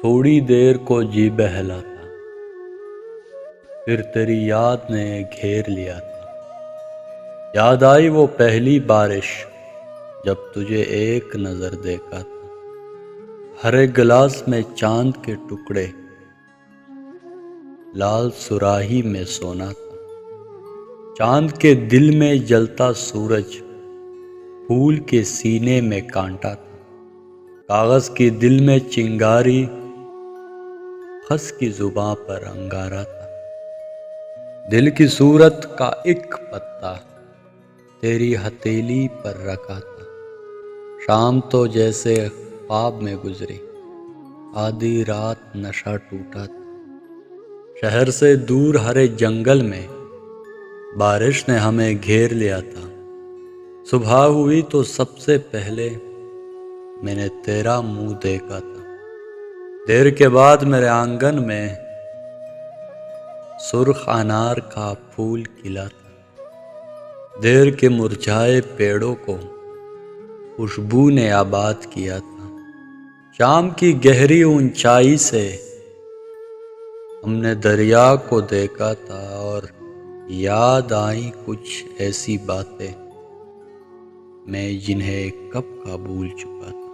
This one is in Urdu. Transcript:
تھوڑی دیر کو جی بہلا تھا، پھر تیری یاد نے گھیر لیا تھا۔ یاد آئی وہ پہلی بارش جب تجھے ایک نظر دیکھا تھا۔ ہر ایک گلاس میں چاند کے ٹکڑے، لال سراہی میں سونا تھا۔ چاند کے دل میں جلتا سورج، پھول کے سینے میں کانٹا تھا۔ کاغذ کی دل میں چنگاری، خس کی زباں پر انگارہ تھا۔ دل کی صورت کا ایک پتا تیری ہتھیلی پر رکھا تھا۔ شام تو جیسے خواب میں گزری، آدھی رات نشہ ٹوٹا تھا۔ شہر سے دور ہرے جنگل میں بارش نے ہمیں گھیر لیا تھا۔ صبح ہوئی تو سب سے پہلے میں نے تیرا منہ دیکھا تھا۔ دیر کے بعد میرے آنگن میں سرخ انار کا پھول کھلا تھا۔ دیر کے مرجھائے پیڑوں کو خوشبو نے آباد کیا تھا۔ شام کی گہری اونچائی سے ہم نے دریا کو دیکھا تھا، اور یاد آئیں کچھ ایسی باتیں میں جنہیں کب کا بھول چکا تھا۔